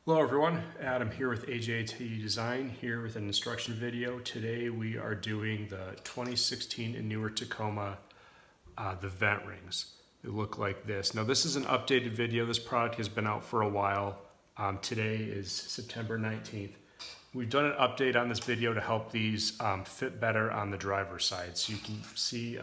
Hello everyone, Adam here with AJT Design, here with an instruction video. Today we are doing the 2016 and newer Tacoma, the vent rings. They look like this. Now this is an updated video. This product has been out for a while. Today is September 19th. We've done an update on this video to help these fit better on the driver's side. So you can see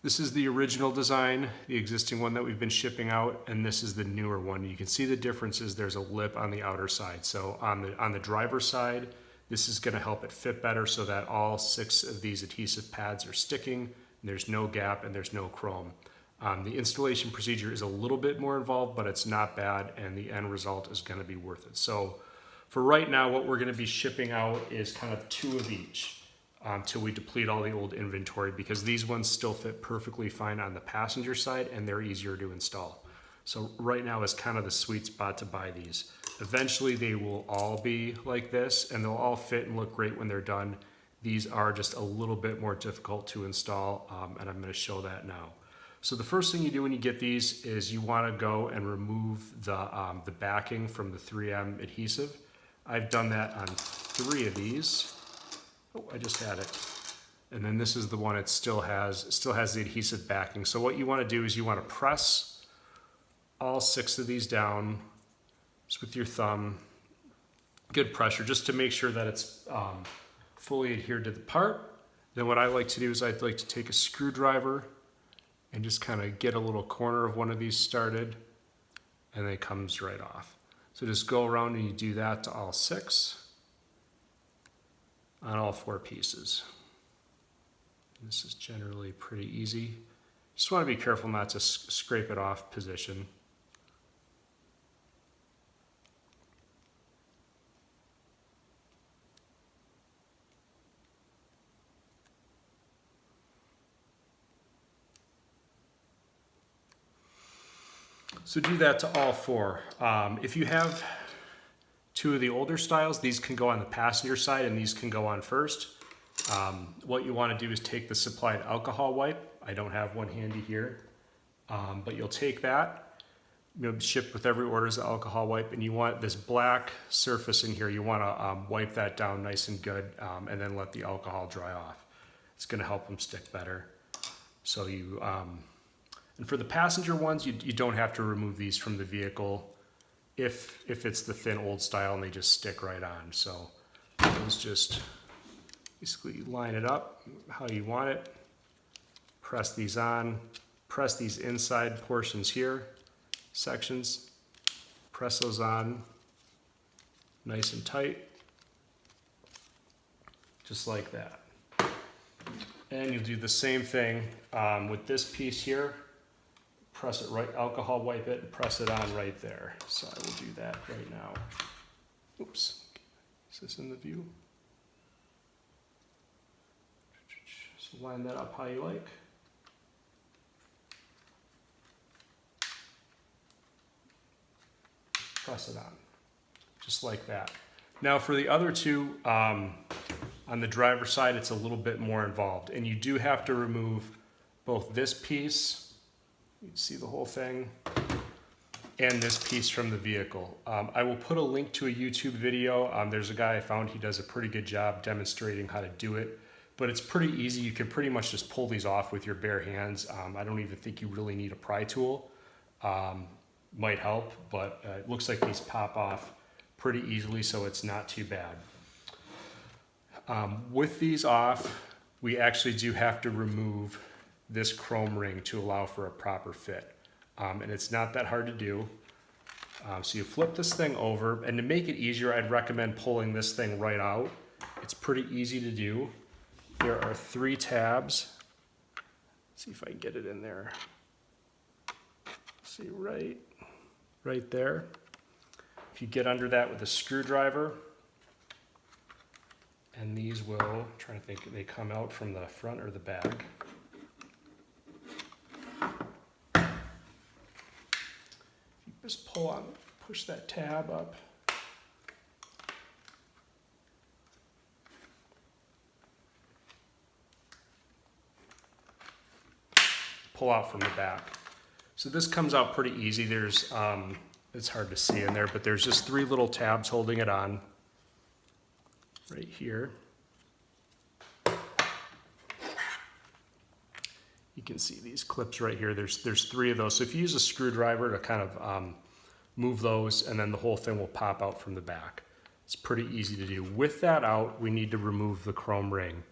this is the original design, the existing one that we've been shipping out, and this is the newer one. You can see the differences. There's a lip on the outer side. So on the driver's side, this is going to help it fit better so that all 6 of these adhesive pads are sticking, and there's no gap and there's no chrome. The installation procedure is a little bit more involved, but it's not bad, and the end result is going to be worth it. So for right now, what we're going to be shipping out is kind of 2 of each. Till we deplete all the old inventory, because these ones still fit perfectly fine on the passenger side and they're easier to install. So right now is kind of the sweet spot to buy these. Eventually they will all be like this and they'll all fit and look great when they're done. These are just a little bit more difficult to install, and I'm going to show that now. So the first thing you do when you get these is you want to go and remove the backing from the 3M adhesive. I've done that on 3 of these. Oh, I just had it. And then this is the one it still has the adhesive backing. So what you want to do is you want to press all 6 of these down just with your thumb. Good pressure just to make sure that it's fully adhered to the part. Then what I like to do is I'd like to take a screwdriver and just kind of get a little corner of one of these started, and then it comes right off. So just go around and you do that to all 6. On all 4 pieces. This is generally pretty easy. Just want to be careful not to scrape it off position. So do that to all 4. If you have 2 of the older styles, these can go on the passenger side and these can go on first. What you want to do is take the supplied alcohol wipe. I don't have one handy here, but you'll take that. You'll ship with every order is the alcohol wipe, and you want this black surface in here. You want to wipe that down nice and good, and then let the alcohol dry off. It's going to help them stick better. So you, and for the passenger ones, you don't have to remove these from the vehicle. If it's the thin old style and they just stick right on. So those just basically line it up how you want it, press these on, press these inside portions here, sections, press those on nice and tight, just like that. And you'll do the same thing with this piece here. Press it right, alcohol wipe it, and press it on right there. So I will do that right now. Oops, is this in the view? So line that up how you like. Press it on, just like that. Now for the other 2, on the driver's side, it's a little bit more involved. And you do have to remove both this piece, you can see the whole thing, and this piece from the vehicle. I will put a link to a YouTube video. There's a guy I found, he does a pretty good job demonstrating how to do it, but it's pretty easy. You can pretty much just pull these off with your bare hands. I don't even think you really need a pry tool. Might help, but it looks like these pop off pretty easily, so it's not too bad. With these off, we actually do have to remove this chrome ring to allow for a proper fit. And it's not that hard to do. So you flip this thing over, and to make it easier, I'd recommend pulling this thing right out. It's pretty easy to do. There are 3 tabs. Let's see if I can get it in there. See, right there. If you get under that with a screwdriver, and these will, I'm trying to think, they come out from the front or the back. Just pull on, push that tab up. Pull out from the back. So this comes out pretty easy. There's it's hard to see in there, but there's just 3 little tabs holding it on right here. You can see these clips right here. There's 3 of those. So if you use a screwdriver to kind of move those, and then the whole thing will pop out from the back. It's pretty easy to do. With that out, we need to remove the chrome ring.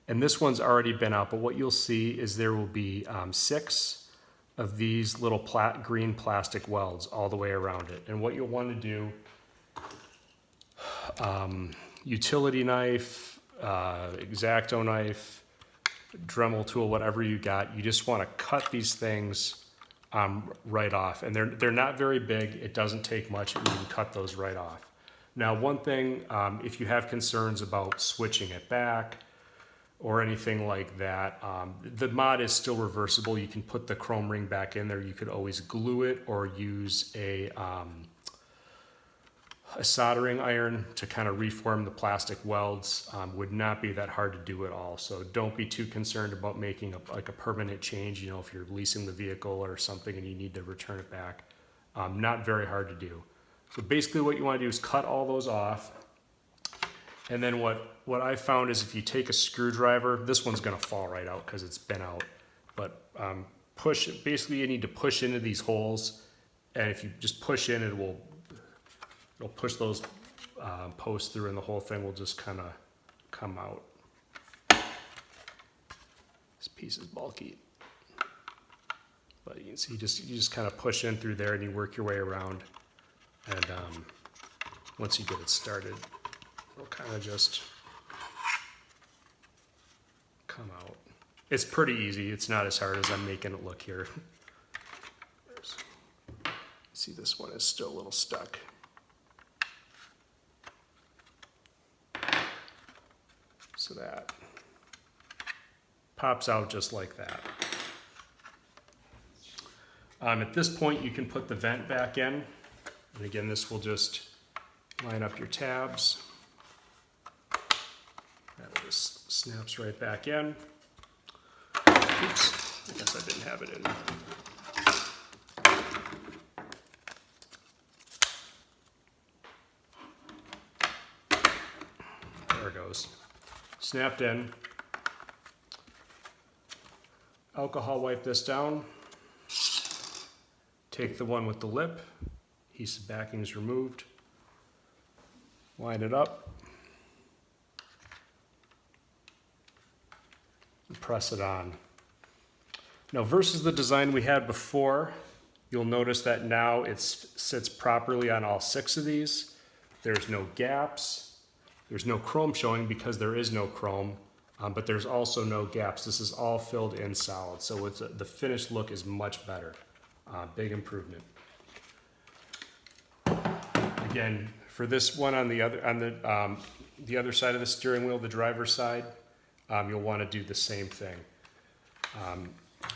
And this one's already been out, but what you'll see is there will be 6 of these little green plastic welds all the way around it. And what you'll want to do, utility knife, X-Acto knife, Dremel tool, whatever you got, you just want to cut these things right off. And they're not very big. It doesn't take much, and you can cut those right off. Now, one thing, if you have concerns about switching it back or anything like that, the mod is still reversible. You can put the chrome ring back in there. You could always glue it or use a soldering iron to kind of reform the plastic welds. Would not be that hard to do at all. So don't be too concerned about making a permanent change. You know, if you're leasing the vehicle or something and you need to return it back, not very hard to do. So basically what you want to do is cut all those off. And then what I found is if you take a screwdriver, this one's going to fall right out because it's been out. But basically you need to push into these holes. And if you just push in, it'll push those posts through, and the whole thing will just kind of come out. This piece is bulky. But you can see you just kind of push in through there and you work your way around. And once you get it started, it'll kind of just come out. It's pretty easy. It's not as hard as I'm making it look here. See, this one is still a little stuck. So that pops out just like that. At this point, you can put the vent back in. And again, this will just line up your tabs. That just snaps right back in. Oops, I guess I didn't have it in. There it goes. Snapped in. Alcohol wipe this down. Take the one with the lip. Adhesive backing is removed. Line it up. And press it on. Now versus the design we had before, you'll notice that now it sits properly on all 6 of these. There's no gaps. There's no chrome showing because there is no chrome, but there's also no gaps. This is all filled in solid, so the finished look is much better. Big improvement. Again, for this one on the other side of the steering wheel, the driver's side, you'll want to do the same thing.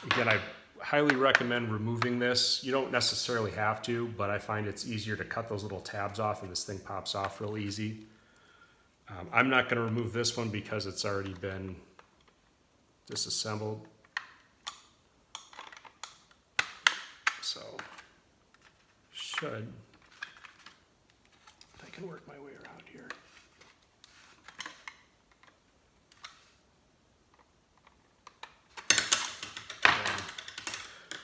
Again, I highly recommend removing this. You don't necessarily have to, but I find it's easier to cut those little tabs off, and this thing pops off real easy. I'm not going to remove this one because it's already been disassembled. So, should, if I can work my way around here.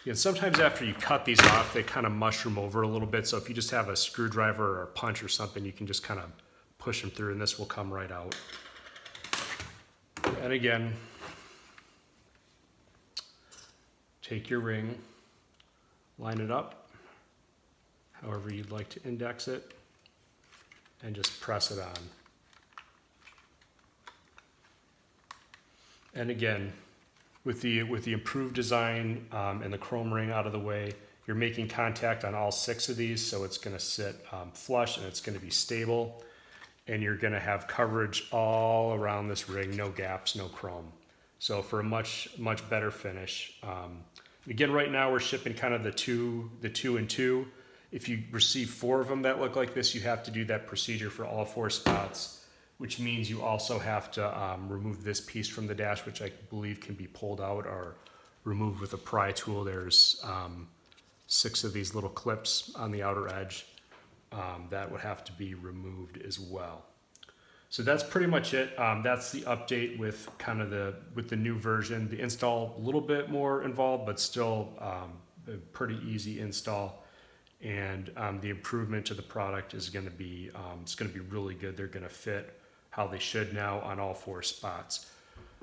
And sometimes after you cut these off, they kind of mushroom over a little bit. So if you just have a screwdriver or a punch or something, you can just kind of push them through and this will come right out. And again, take your ring, line it up however you'd like to index it, and just press it on. And again, with the improved design and the chrome ring out of the way, you're making contact on all 6 of these, so it's going to sit flush and it's going to be stable. And you're going to have coverage all around this ring, no gaps, no chrome. So for a much better finish. Again, right now we're shipping kind of the two and two. If you receive 4 of them that look like this, you have to do that procedure for all 4 spots, which means you also have to remove this piece from the dash, which I believe can be pulled out or removed with a pry tool. There's 6 of these little clips on the outer edge that would have to be removed as well. So that's pretty much it. That's the update with kind of the new version. The install a little bit more involved, but still a pretty easy install. And the improvement to the product is going to be it's going to be really good. They're going to fit how they should now on all 4 spots.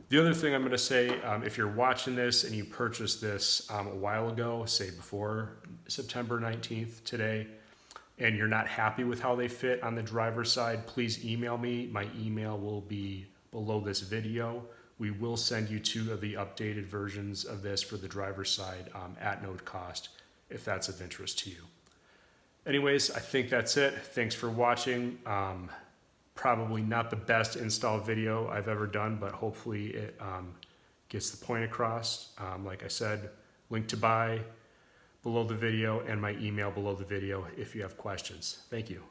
The other thing I'm going to say, if you're watching this and you purchased this a while ago, say before September 19th today, and you're not happy with how they fit on the driver's side, please email me. My email will be below this video. We will send you 2 of the updated versions of this for the driver's side at no cost, if that's of interest to you. Anyways, I think that's it. Thanks for watching. Probably not the best install video I've ever done, but hopefully it gets the point across. Like I said, link to buy below the video and my email below the video if you have questions. Thank you.